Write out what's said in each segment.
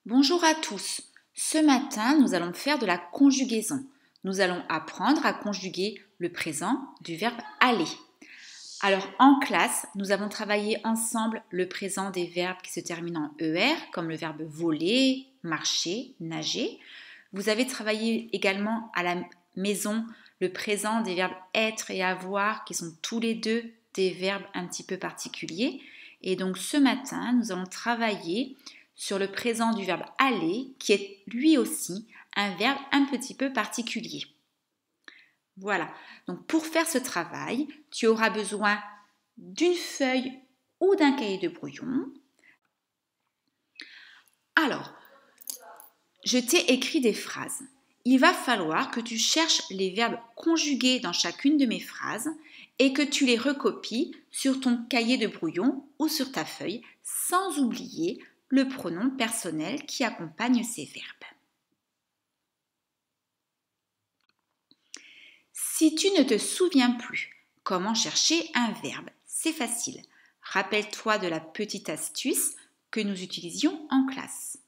Bonjour à tous. Ce matin, nous allons faire de la conjugaison. Nous allons apprendre à conjuguer le présent du verbe aller. Alors en classe, nous avons travaillé ensemble le présent des verbes qui se terminent en ER, comme le verbe voler, marcher, nager. Vous avez travaillé également à la maison le présent des verbes être et avoir, qui sont tous les deux des verbes un petit peu particuliers. Et donc ce matin, nous allons travailler sur le présent du verbe aller, qui est lui aussi un verbe un petit peu particulier. Voilà, donc pour faire ce travail, tu auras besoin d'une feuille ou d'un cahier de brouillon. Alors, je t'ai écrit des phrases. Il va falloir que tu cherches les verbes conjugués dans chacune de mes phrases et que tu les recopies sur ton cahier de brouillon ou sur ta feuille, sans oublier le pronom personnel qui accompagne ces verbes. Si tu ne te souviens plus comment chercher un verbe, c'est facile. Rappelle-toi de la petite astuce que nous utilisions en classe.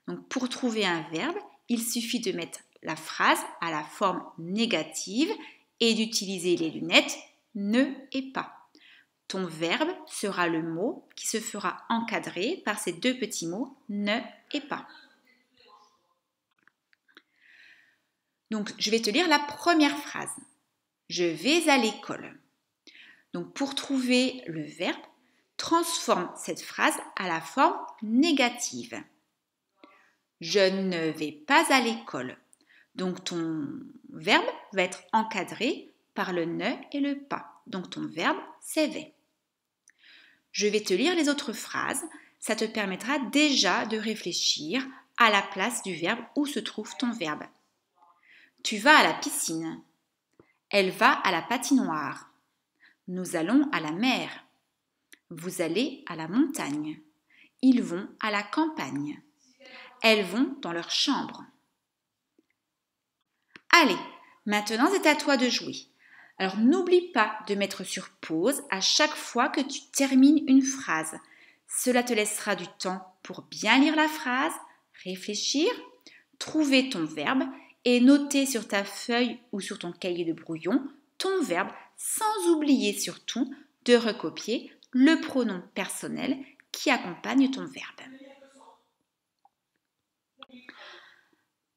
Donc pour trouver un verbe, il suffit de mettre la phrase à la forme négative et d'utiliser les lunettes ne et pas. Ton verbe sera le mot qui se fera encadrer par ces deux petits mots ne et pas. Donc, je vais te lire la première phrase. Je vais à l'école. Donc, pour trouver le verbe, transforme cette phrase à la forme négative. Je ne vais pas à l'école. Donc, ton verbe va être encadré par le ne et le pas. Donc, ton verbe, c'est vais. Je vais te lire les autres phrases. Ça te permettra déjà de réfléchir à la place du verbe où se trouve ton verbe. Tu vas à la piscine. Elle va à la patinoire. Nous allons à la mer. Vous allez à la montagne. Ils vont à la campagne. Elles vont dans leur chambre. Allez, maintenant c'est à toi de jouer. Alors n'oublie pas de mettre sur pause à chaque fois que tu termines une phrase. Cela te laissera du temps pour bien lire la phrase, réfléchir, trouver ton verbe et noter sur ta feuille ou sur ton cahier de brouillon ton verbe sans oublier surtout de recopier le pronom personnel qui accompagne ton verbe.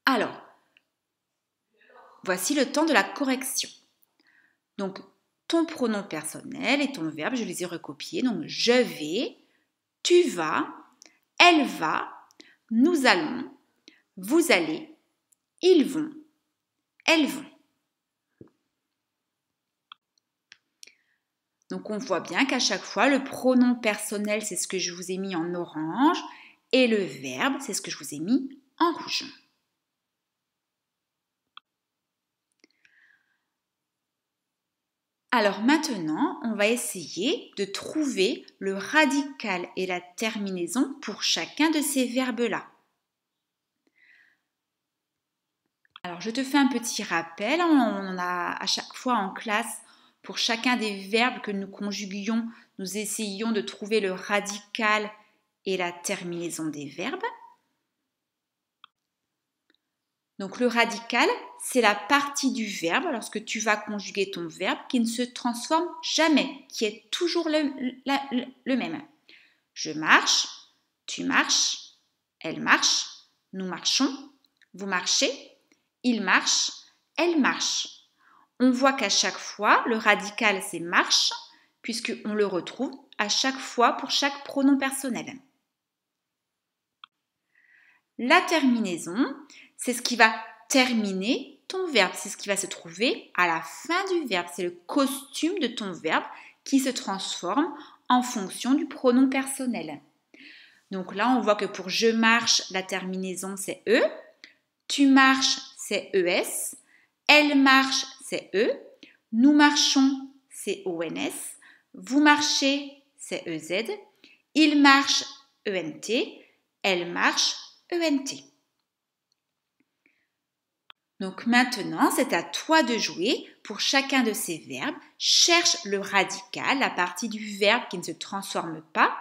Alors, voici le temps de la correction. Donc, ton pronom personnel et ton verbe, je les ai recopiés. Donc, je vais, tu vas, elle va, nous allons, vous allez, ils vont, elles vont. Donc, on voit bien qu'à chaque fois, le pronom personnel, c'est ce que je vous ai mis en orange et le verbe, c'est ce que je vous ai mis en rouge. Alors maintenant, on va essayer de trouver le radical et la terminaison pour chacun de ces verbes-là. Alors je te fais un petit rappel, on en a à chaque fois en classe, pour chacun des verbes que nous conjuguions, nous essayons de trouver le radical et la terminaison des verbes. Donc le radical, c'est la partie du verbe lorsque tu vas conjuguer ton verbe qui ne se transforme jamais, qui est toujours le même. Je marche, tu marches, elle marche, nous marchons, vous marchez, il marche, elle marche. On voit qu'à chaque fois, le radical c'est marche, puisqu'on le retrouve à chaque fois pour chaque pronom personnel. La terminaison, c'est ce qui va terminer ton verbe, c'est ce qui va se trouver à la fin du verbe, c'est le costume de ton verbe qui se transforme en fonction du pronom personnel. Donc là, on voit que pour je marche, la terminaison c'est E, tu marches c'est ES, elle marche c'est E, nous marchons c'est ONS, vous marchez c'est EZ, il marche ENT, elle marche ENT. Donc maintenant, c'est à toi de jouer. Pour chacun de ces verbes, cherche le radical, la partie du verbe qui ne se transforme pas,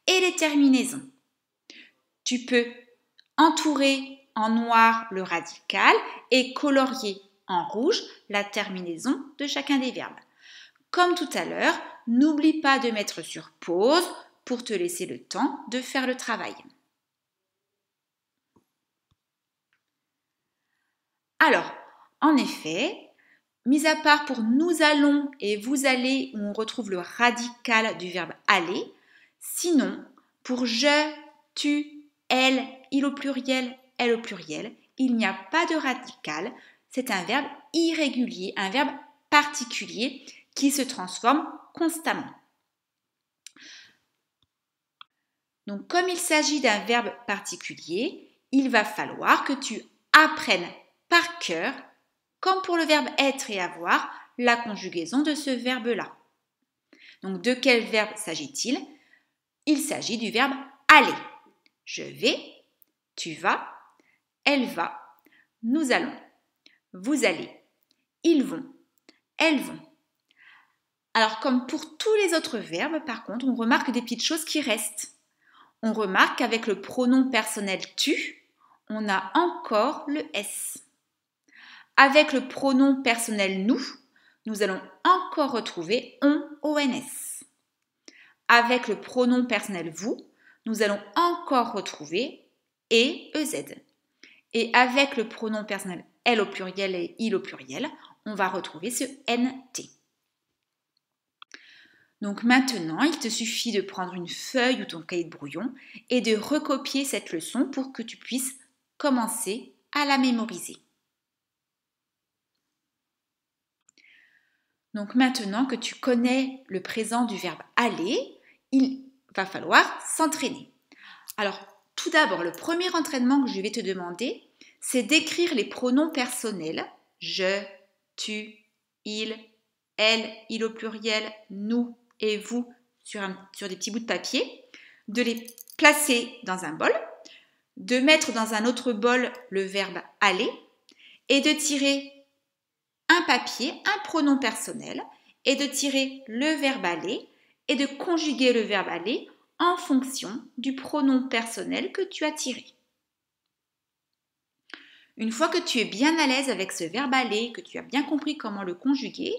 et les terminaisons. Tu peux entourer en noir le radical et colorier en rouge la terminaison de chacun des verbes. Comme tout à l'heure, n'oublie pas de mettre sur pause pour te laisser le temps de faire le travail. Alors, en effet, mis à part pour nous allons et vous allez où on retrouve le radical du verbe aller, sinon pour je, tu, elle, il au pluriel, elle au pluriel, il n'y a pas de radical, c'est un verbe irrégulier, un verbe particulier qui se transforme constamment. Donc comme il s'agit d'un verbe particulier, il va falloir que tu apprennes par cœur, comme pour le verbe être et avoir, la conjugaison de ce verbe-là. Donc de quel verbe s'agit-il? Il s'agit du verbe aller. Je vais, tu vas, elle va, nous allons, vous allez, ils vont, elles vont. Alors comme pour tous les autres verbes, par contre, on remarque des petites choses qui restent. On remarque qu'avec le pronom personnel tu, on a encore le S. Avec le pronom personnel nous, nous allons encore retrouver on, ONS. Avec le pronom personnel vous, nous allons encore retrouver et, EZ. Et avec le pronom personnel elle au pluriel et il au pluriel, on va retrouver ce NT. Donc maintenant, il te suffit de prendre une feuille ou ton cahier de brouillon et de recopier cette leçon pour que tu puisses commencer à la mémoriser. Donc maintenant que tu connais le présent du verbe aller, il va falloir s'entraîner. Alors tout d'abord, le premier entraînement que je vais te demander, c'est d'écrire les pronoms personnels je, tu, il, elle, il au pluriel, nous et vous sur des petits bouts de papier, de les placer dans un bol, de mettre dans un autre bol le verbe aller et de tirer un papier, un pronom personnel et de tirer le verbe aller et de conjuguer le verbe aller en fonction du pronom personnel que tu as tiré. Une fois que tu es bien à l'aise avec ce verbe aller, que tu as bien compris comment le conjuguer,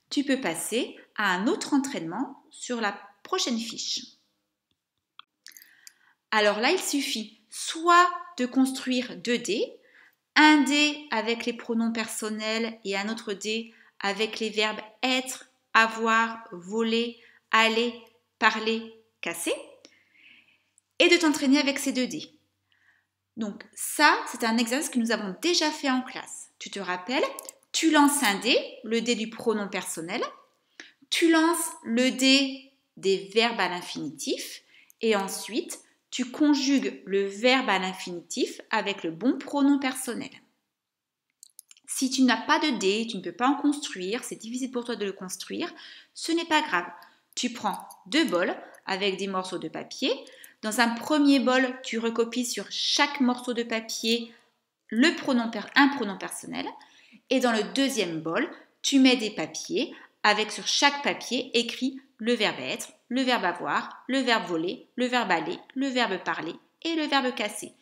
tu peux passer à un autre entraînement sur la prochaine fiche. Alors là, il suffit soit de construire 2 dés, un dé avec les pronoms personnels et un autre dé avec les verbes être, avoir, voler, aller, parler, casser, et de t'entraîner avec ces 2 dés. Donc ça, c'est un exercice que nous avons déjà fait en classe. Tu te rappelles, tu lances un dé, le dé du pronom personnel, tu lances le dé des verbes à l'infinitif et ensuite tu conjugues le verbe à l'infinitif avec le bon pronom personnel. Si tu n'as pas de dé, tu ne peux pas en construire, c'est difficile pour toi de le construire, ce n'est pas grave. Tu prends 2 bols avec des morceaux de papier. Dans un premier bol, tu recopies sur chaque morceau de papier un pronom personnel. Et dans le deuxième bol, tu mets des papiers avec sur chaque papier écrit le verbe être, le verbe avoir, le verbe voler, le verbe aller, le verbe parler et le verbe casser.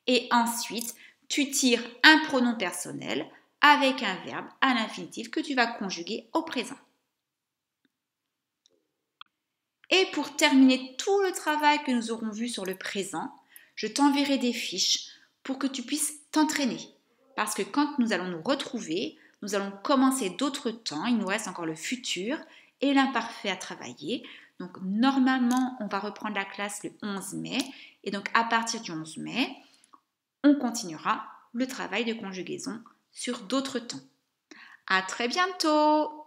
Et ensuite, tu tires un pronom personnel avec un verbe à l'infinitif que tu vas conjuguer au présent. Et pour terminer tout le travail que nous aurons vu sur le présent, je t'enverrai des fiches pour que tu puisses t'entraîner. Parce que quand nous allons nous retrouver, nous allons commencer d'autres temps, il nous reste encore le futur et l'imparfait à travailler. Donc normalement, on va reprendre la classe le 11 mai. Et donc à partir du 11 mai, on continuera le travail de conjugaison sur d'autres temps. À très bientôt!